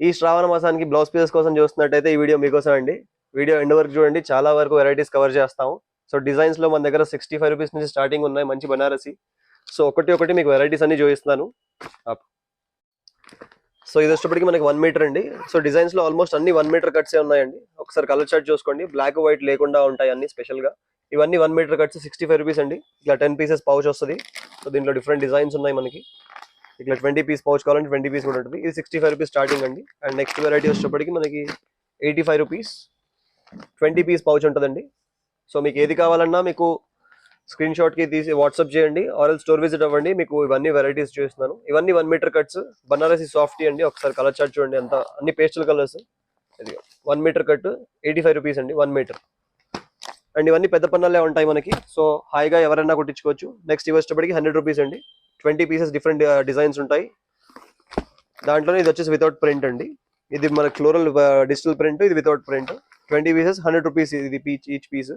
ఈ శ్రావణ మాసానికి blouse pieces కోసం చూస్తున్నట్టయితే ఈ వీడియో మీకోసం అండి. వీడియో ఎండ్ వరకు చూడండి, చాలా వరకు వెరైటీస్ కవర్ చేస్తాము. సో డిజైన్స్ లో మన దగ్గర 65 రూపీస్ నుంచి స్టార్టింగ్ ఉన్నాయి, మంచి బనారసి. సో ఒకటి మీకు వెరైటీస్ అన్ని చూపిస్తున్నాను. సో ఇది వచ్చేప్పటికి మనకి 1 మీటర్ అండి. సో డిజైన్స్ లో ఆల్మోస్ట్ అన్ని 1 మీటర్ కట్సే ఉన్నాయండి. ఒకసారి కలర్ చార్ట్ చూసుకోండి, బ్లాక్ వైట్ లేకుండా ఉంటాయి అన్ని స్పెషల్ గా. ఇవన్నీ 1 మీటర్ కట్స్ 65 రూపీస్ అండి. ఇట్లా 10 పీసెస్ పౌచ్ వస్తుంది. సో దీంట్లో డిఫరెంట్ డిజైన్స్ ఉన్నాయి మనకి. ఇట్లా 20 పీస్ పౌచ్ కావాలంటే 20 పీస్ కూడా ఉంటుంది. ఇది 65 రూపీస్ స్టార్టింగ్ అండి. అండ్ నెక్స్ట్ వెరైటీ వచ్చేప్పటికి మనకి 85 రూపీస్ 20 పీస్ పౌచ్ ఉంటుందండి. సో మీకు ఏది కావాలన్నా మీకు స్క్రీన్ షాట్ కి తీసి వాట్సాప్ చేయండి, ఆర్ఎల్ స్టోర్ విజిట్ అవ్వండి. మీకు ఇవన్నీ వెరైటీస్ చూపిస్తున్నాను. ఇవన్నీ 1 మీటర్ కట్స్ బనారసి సాఫ్టీ అండి. ఒకసారి కలర్ చార్ట్ చూడండి, అంత అన్ని పేస్టల్ కలర్స్. ఇది 1 మీటర్ కట్ 85 రూపీస్ అండి, 1 మీటర్. అండ్ ఇవన్నీ పెద్ద పన్నాలే ఉంటాయి మనకి. సో హాయిగా ఎవరైనా కుట్టించుకోవచ్చు. నెక్స్ట్ ఇవి వచ్చేప్పటికి 100 రూపీస్ అండి. 20 పీసెస్ డిఫరెంట్ డిజైన్స్ ఉంటాయి. దాంట్లోనే ఇది వచ్చేసి వితౌట్ ప్రింట్ అండి. ఇది మన ఫ్లోరల్ డిజిటల్ ప్రింట్, ఇది వితౌట్ ప్రింట్. 20 పీసెస్ 100 రూపీస్ ఇది ఈచ్ పీస్.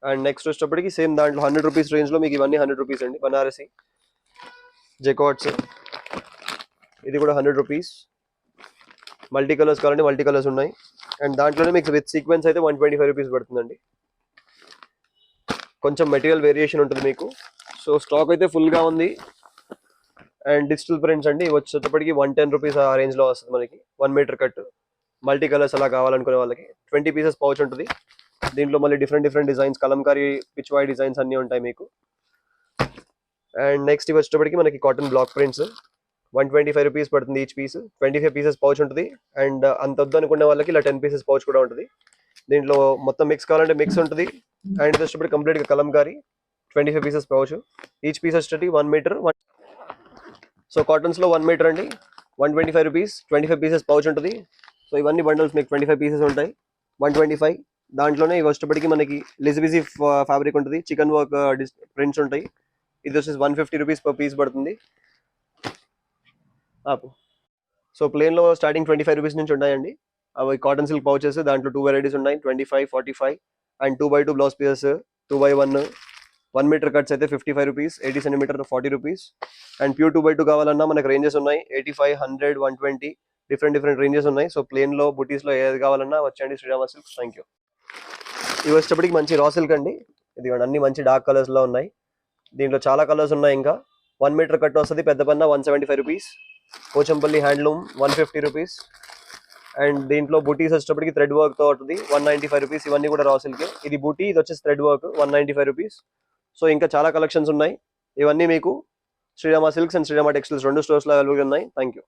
అండ్ నెక్స్ట్ వచ్చేటప్పటికి సేమ్ దాంట్లో 100 రూపీస్ రేంజ్ లో మీకు ఇవన్నీ 100 రూపీస్ అండి. బనారసి జెకాట్స్, ఇది కూడా 100 రూపీస్. మల్టీ కలర్స్ కావాలంటే మల్టీ కలర్స్ ఉన్నాయి. అండ్ దాంట్లోనే మీకు విత్ సీక్వెన్స్ అయితే 125 రూపీస్ పడుతుందండి. కొంచెం మెటీరియల్ వేరియేషన్ ఉంటుంది మీకు. సో స్టాక్ అయితే ఫుల్ గా ఉంది. అండ్ డిజిటల్ ప్రింట్స్ అండి, వచ్చేటప్పటికి 110 రూపీస్ ఆ రేంజ్ లో వస్తుంది మనకి. 1 మీటర్ కట్ మల్టీ కలర్స్ అలా కావాలనుకునే వాళ్ళకి 20 పీసెస్ పౌచ్ ఉంటుంది. దీంట్లో మళ్ళీ different designs, Kalamkari Pichwai designs అన్ని ఉంటాయి మీకు. అండ్ నెక్స్ట్ ఇవి వచ్చేటప్పటికి మనకి కాటన్ బ్లాక్ ప్రింట్స్ 125 రూపీస్ పడుతుంది ఈచ్ పీస్. 25 పీసెస్ పౌచ్ ఉంటుంది. అండ్ అంత వద్దు అనుకునే వాళ్ళకి ఇలా 10 పీసెస్ పౌచ్ కూడా ఉంటుంది. దీంట్లో మొత్తం మిక్స్ కావాలంటే మిక్స్ ఉంటుంది. అండ్ ఇది వచ్చేటప్పటికి కంప్లీట్ గా Kalamkari 25 pieces pouch. Each piece వచ్చేటప్పటికి 1 మీటర్. సో కాటన్స్ లో 1 మీటర్ అండి, 125 రూపీస్. 25 పీసెస్ పౌచ్ ఉంటుంది. సో ఇవన్నీ బండల్స్ మీకు 25 పీసెస్ ఉంటాయి, 125. దాంట్లోనే ఇవి వచ్చేటప్పటికి మనకి లిజిబిజీ ఫ్యాబ్రిక్ ఉంటుంది, చికెన్ వర్క్ ప్రింట్స్ ఉంటాయి. ఇది వచ్చేసి 150 రూపీస్ పర్ పీస్ పడుతుంది. సో ప్లేన్ లో స్టార్టింగ్ 25 రూపీస్ నుంచి ఉంటాయండి. అవి కాటన్ సిల్క్ పౌచెస్, దాంట్లో 2 వెరైటీస్ ఉన్నాయి, 25, 45. And 2x2 blouse pieces 2x1. 1 metre cuts అయితే 55 rupees, 80 centimetre 40 rupees. And pure 2x2 కావాలన్నా మనకు రేంజెస్ ఉన్నాయి, 85, 100, 120 డిఫరెంట్ రేంజెస్ ఉన్నాయి. సో ప్లేన్ లో బుటీస్ లో ఏది కావాలన్నా వచ్చండి శ్రీరామ సిల్క్స్. Thank you. ఇవి వచ్చేటప్పటికి మంచి రా సిల్క్ అండి. ఇది అన్ని మంచి డార్క్ కలర్స్ లో ఉన్నాయి. దీంట్లో చాలా కలర్స్ ఉన్నాయి. ఇంకా 1 మీటర్ కట్ వస్తుంది, పెద్ద పన్న 175 rupees. Pochampally handloom 150 rupees. And దీంట్లో బూటీస్ వచ్చేటప్పటికి థ్రెడ్ వర్క్ తో ఉంటుంది, 195 రూపీస్. ఇవన్నీ కూడా రా సిల్క్. ఇది బూటీ, ఇది వచ్చేసి థ్రెడ్ వర్క్, 195 రూపీస్. సో ఇంకా చాలా కలెక్షన్స్ ఉన్నాయి. ఇవన్నీ మీకు Srirama silks and Srirama textiles 2 stores లో అవైలబుల్ ఉన్నాయి. Thank you.